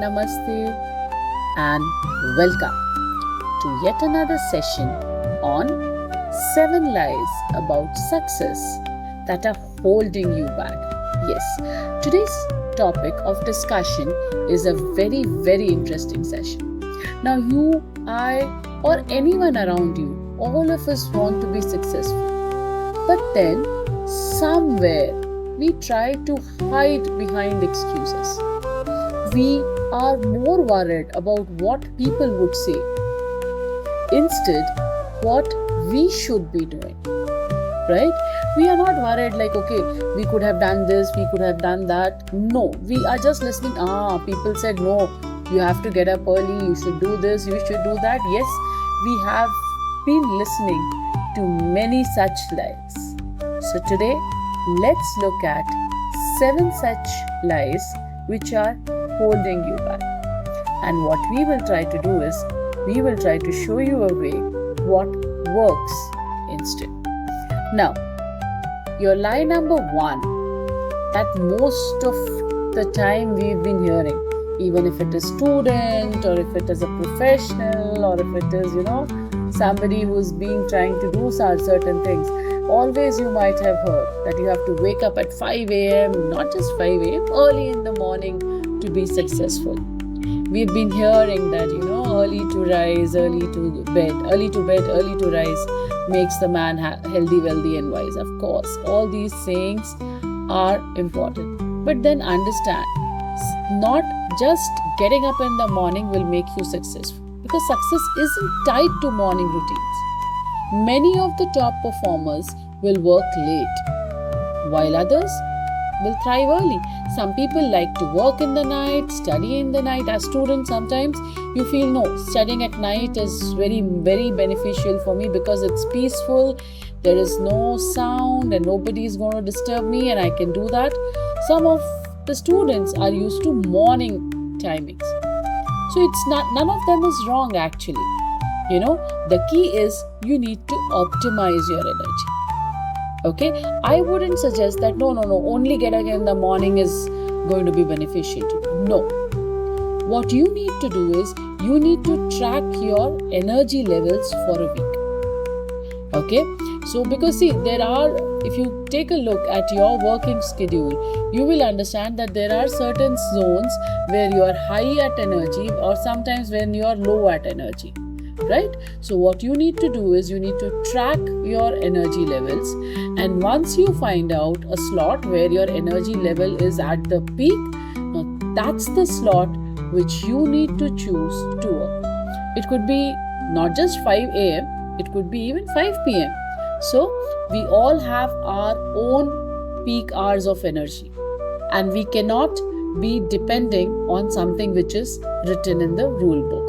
namaste, and welcome to yet another session on 7 lies about success that are holding you back. Yes, today's topic of discussion is a very, very interesting session. Now, you, I, or anyone around you, all of us want to be successful. But then, somewhere, we try to hide behind excuses. We are more worried about what people would say. Instead, what we should be doing. Right? We are not worried like, okay, we could have done this, we could have done that. No, we are just listening. People said, no, you have to get up early, you should do this, you should do that. Yes, we have been listening to many such lies. So today, let's look at 7 such lies which are holding you back. And what we will try to do is, we will try to show you a way what works instead. Now, your lie number 1 that most of the time we've been hearing, even if it is student or if it is a professional or if it is, somebody who's been trying to do certain things, always you might have heard that you have to wake up at 5 a.m., not just 5 a.m., early in the morning to be successful. We've been hearing that, early to rise, early to bed, early to rise makes the man healthy, wealthy and wise. Of course, all these sayings are important. But then understand, not just getting up in the morning will make you successful. Because success isn't tied to morning routines. Many of the top performers will work late, while others will thrive early. Some people like to work in the night, study in the night. As students, sometimes you feel, no, studying at night is very, very beneficial for me because it's peaceful, there is no sound and nobody is going to disturb me and I can do that. Some of the students are used to morning timings. So none of them is wrong actually. The key is you need to optimize your energy. Okay, I wouldn't suggest that no, only getting in the morning is going to be beneficial to you. No. What you need to do is you need to track your energy levels for a week. Okay, so because see, if you take a look at your working schedule, you will understand that there are certain zones where you are high at energy or sometimes when you are low at energy. Right? So what you need to do is you need to track your energy levels, and once you find out a slot where your energy level is at the peak, now that's the slot which you need to choose to work. It could be not just 5 a.m., it could be even 5 p.m. So we all have our own peak hours of energy, and we cannot be depending on something which is written in the rule book.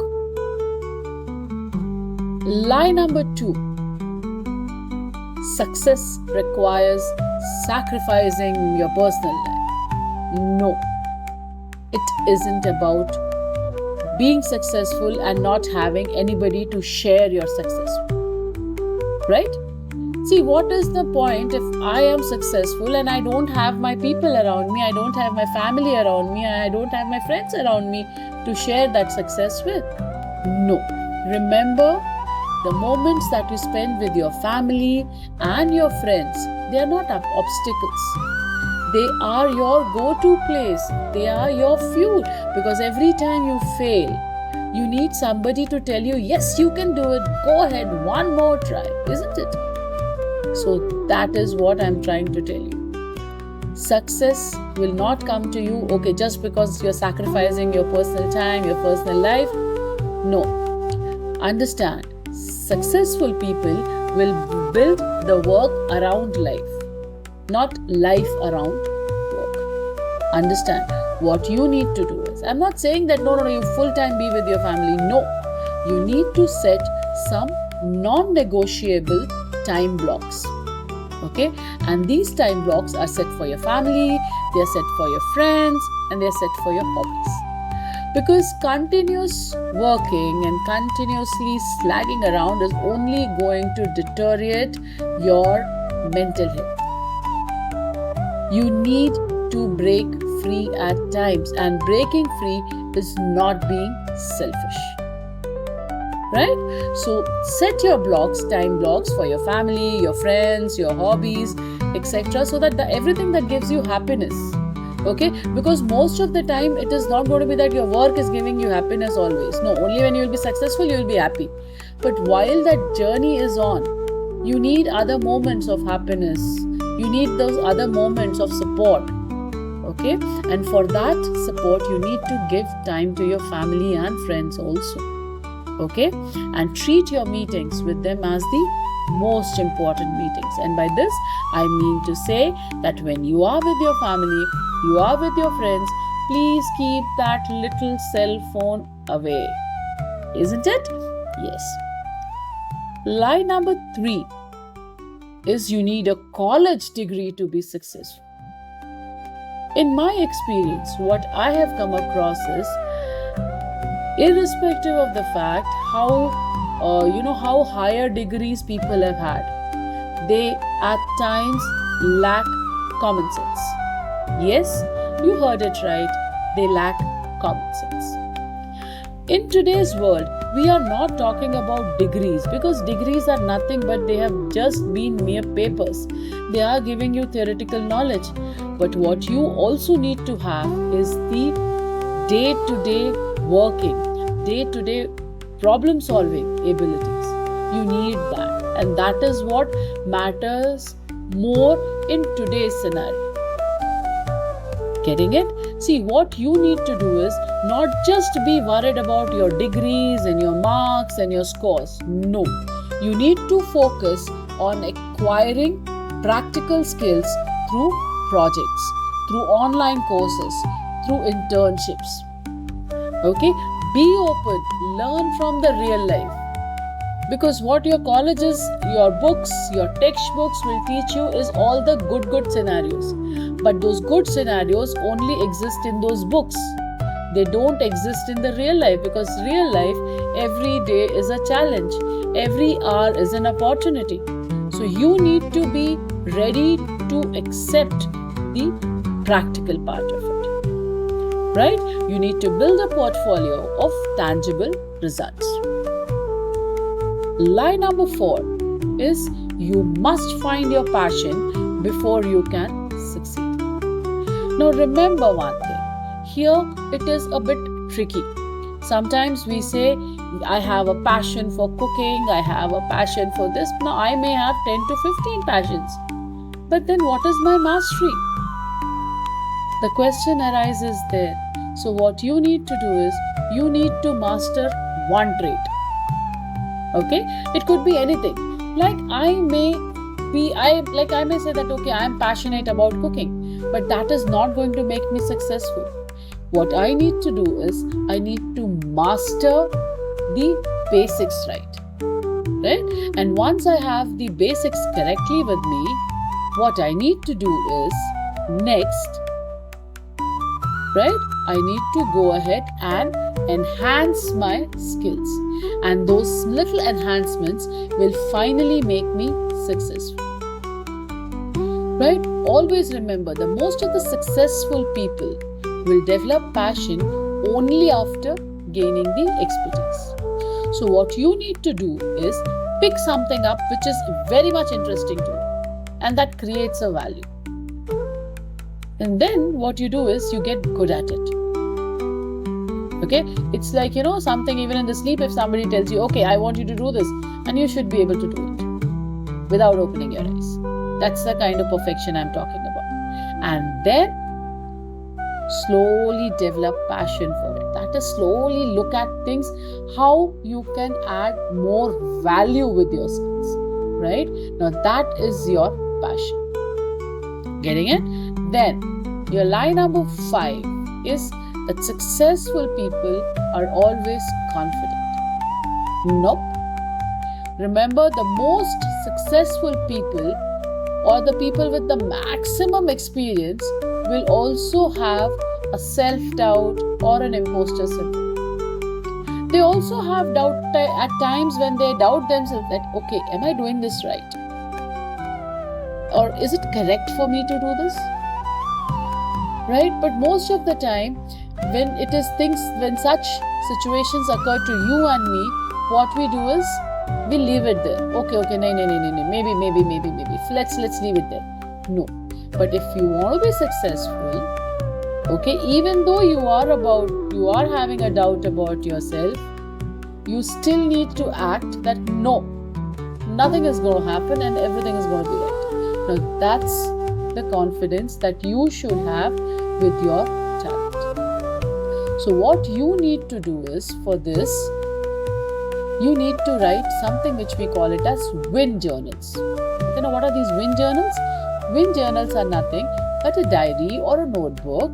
Lie number 2. Success requires sacrificing your personal life. No, it isn't about being successful and not having anybody to share your success with. Right? See, what is the point if I am successful and I don't have my people around me, I don't have my family around me, I don't have my friends around me to share that success with? No. Remember, the moments that you spend with your family and your friends, they are not obstacles. They are your go-to place. They are your fuel. Because every time you fail, you need somebody to tell you, yes, you can do it. Go ahead, one more try, isn't it? So that is what I'm trying to tell you. Success will not come to you, okay, just because you're sacrificing your personal time, your personal life. No. Understand. Successful people will build the work around life, not life around work. Understand, what you need to do is, I'm not saying that no, you full-time be with your family. No, you need to set some non-negotiable time blocks. Okay, and these time blocks are set for your family, they are set for your friends, and they are set for your hobbies. Because continuous working and continuously slagging around is only going to deteriorate your mental health. You need to break free at times, and breaking free is not being selfish. Right? So set your blocks, time blocks for your family, your friends, your hobbies, etc. so that everything that gives you happiness. Okay? Because most of the time it is not going to be that your work is giving you happiness always. No, only when you will be successful you will be happy. But while that journey is on, you need other moments of happiness. You need those other moments of support. Okay? And for that support, you need to give time to your family and friends also. Okay? And treat your meetings with them as the most important meetings. And by this, I mean to say that when you are with your family, you are with your friends, please keep that little cell phone away. Isn't it? Yes. Lie number 3 is you need a college degree to be successful. In my experience, what I have come across is, irrespective of the fact how higher degrees people have had, they at times lack common sense. Yes, you heard it right. They lack common sense. In today's world, we are not talking about degrees, because degrees are nothing but they have just been mere papers. They are giving you theoretical knowledge. But what you also need to have is the day-to-day working, day-to-day problem solving abilities. You need that. And that is what matters more in today's scenario. Getting it? See, what you need to do is not just be worried about your degrees and your marks and your scores. No. You need to focus on acquiring practical skills through projects, through online courses, through internships. Okay? Be open. Learn from the real life. Because what your colleges, your books, your textbooks will teach you is all the good scenarios. But those good scenarios only exist in those books. They don't exist in the real life, because real life, every day is a challenge. Every hour is an opportunity. So you need to be ready to accept the practical part of it. Right? You need to build a portfolio of tangible results. Lie number 4 is you must find your passion before you can succeed. Now remember one thing, here it is a bit tricky. Sometimes we say, I have a passion for cooking, I have a passion for this. Now I may have 10 to 15 passions. But then what is my mastery? The question arises there. So what you need to do is, you need to master one trait. Okay? It could be anything. Like I may say that, okay, I am passionate about cooking, but that is not going to make me successful. What I need to do is, I need to master the basics right? And once I have the basics correctly with me, what I need to do is, next, right? I need to go ahead and enhance my skills. And those little enhancements will finally make me successful. Right? Always remember, the most of the successful people will develop passion only after gaining the expertise. So what you need to do is pick something up which is very much interesting to you, and that creates a value. And then what you do is you get good at it. Okay? It's like, something even in the sleep, if somebody tells you, okay, I want you to do this, and you should be able to do it without opening your eyes. That's the kind of perfection I'm talking about. And then slowly develop passion for it. That is, slowly look at things, how you can add more value with your skills. Right? Now that is your passion. Getting it? Then your lie number 5 is that successful people are always confident. Nope. Remember, the most successful people, or the people with the maximum experience, will also have a self-doubt or an imposter syndrome. They also have doubt at times when they doubt themselves that, okay, am I doing this right? Or is it correct for me to do this? Right? But most of the time, when such situations occur to you and me, what we do is we leave it there. Okay, no, maybe. Let's leave it there. No. But if you want to be successful, okay, even though you are having a doubt about yourself, you still need to act that no, nothing is going to happen and everything is going to be right. Now that's the confidence that you should have with your talent. So what you need to do is, for this, you need to write something which we call it as win journals. Okay, now what are these win journals? Win journals are nothing but a diary or a notebook,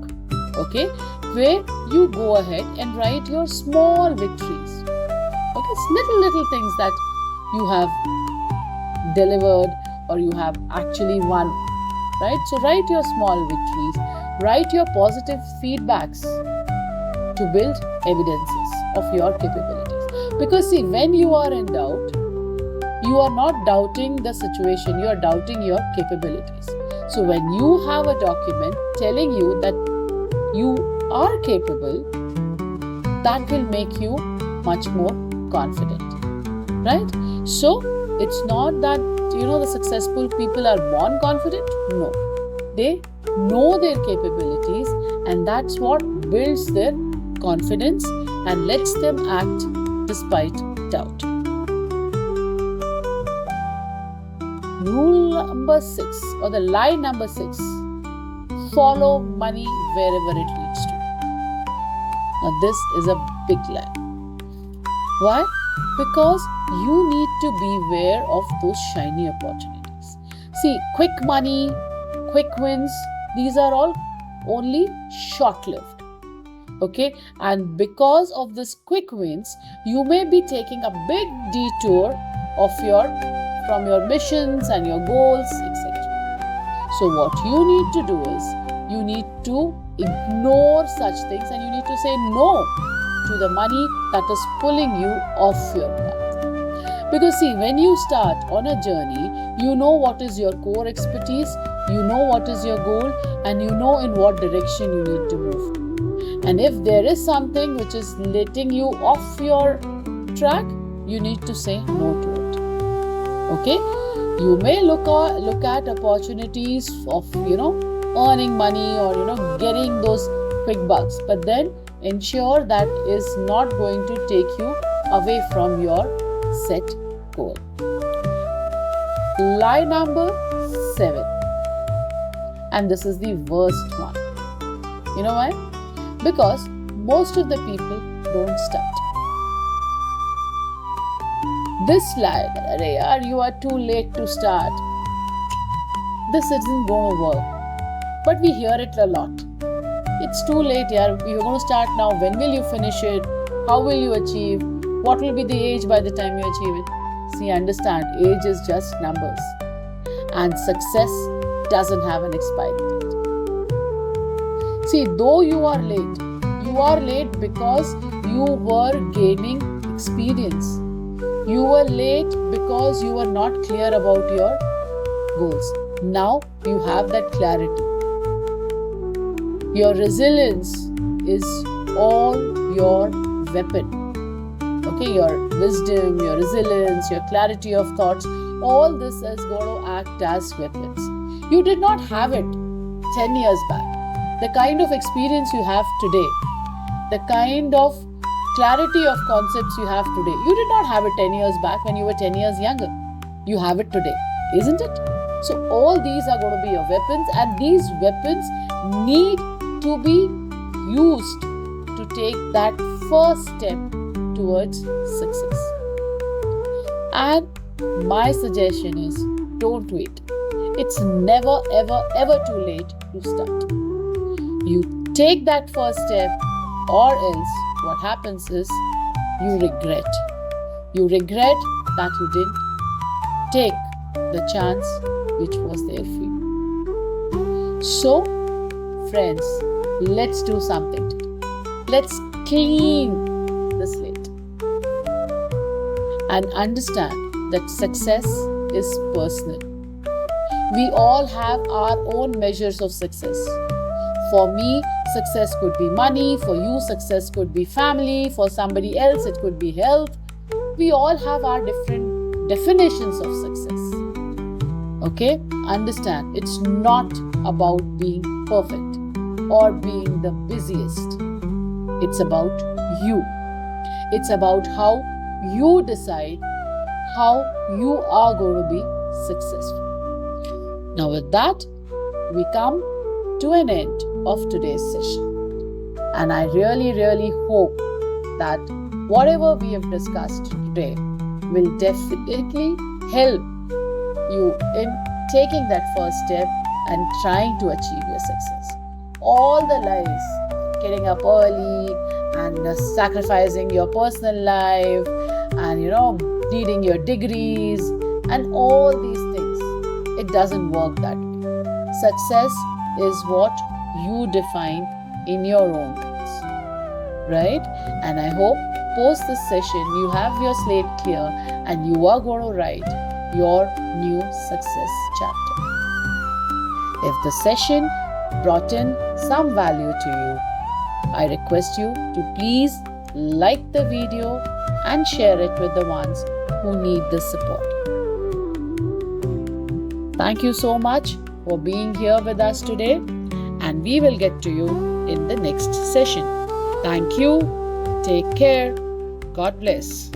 okay, where you go ahead and write your small victories. Okay, it's little things that you have delivered or you have actually won, right? So write your small victories, write your positive feedbacks to build evidences of your capabilities. Because see, when you are in doubt, you are not doubting the situation, you are doubting your capabilities. So when you have a document telling you that you are capable, that will make you much more confident, right? So it's not that, the successful people are born confident. No, they know their capabilities, and that's what builds their confidence and lets them act despite doubt. Rule number 6, or the lie number 6, follow money wherever it leads to. Now this is a big lie. Why? Because you need to beware of those shiny opportunities. See, quick money, quick wins, these are all only short-lived. Okay, and because of this quick wins, you may be taking a big detour from your missions and your goals, etc. So what you need to do is, you need to ignore such things and you need to say no to the money that is pulling you off your path. Because see, when you start on a journey, you know what is your core expertise, you know what is your goal, and you know in what direction you need to move. And if there is something which is letting you off your track, you need to say no to it. Okay? You may look at opportunities of, earning money or, getting those quick bucks. But then ensure that is not going to take you away from your set goal. Lie number 7. And this is the worst one. You know why? Because most of the people don't start. This lie that you are too late to start, this isn't going to work. But we hear it a lot. It's too late, you're going to start now. When will you finish it? How will you achieve? What will be the age by the time you achieve it? See, understand, age is just numbers. And success doesn't have an expiry date. See, though you are late because you were gaining experience. You were late because you were not clear about your goals. Now you have that clarity. Your resilience is all your weapon. Okay, your wisdom, your resilience, your clarity of thoughts, all this is going to act as weapons. You did not have it 10 years back. The kind of experience you have today, the kind of clarity of concepts you have today, you did not have it 10 years back when you were 10 years younger. You have it today, isn't it? So all these are going to be your weapons, and these weapons need to be used to take that first step towards success. And my suggestion is, don't wait. It's never ever too late to start. You take that first step, or else what happens is you regret. You regret that you didn't take the chance which was there for you. So, friends, let's do something today. Let's clean the slate and understand that success is personal. We all have our own measures of success. For me, success could be money, for you, success could be family, for somebody else, it could be health. We all have our different definitions of success. Okay? Understand, it's not about being perfect or being the busiest. It's about you. It's about how you decide how you are going to be successful. Now, with that, we come to an end of today's session. And I really, really hope that whatever we have discussed today will definitely help you in taking that first step and trying to achieve your success. All the lies, getting up early and sacrificing your personal life and needing your degrees and all these things, it doesn't work that way. Success is what you define in your own words, right? And I hope post this session you have your slate clear and you are going to write your new success chapter. If the session brought in some value to you, I request you to please like the video and share it with the ones who need the support. Thank you so much for being here with us today, and we will get to you in the next session. Thank you. Take care. God bless.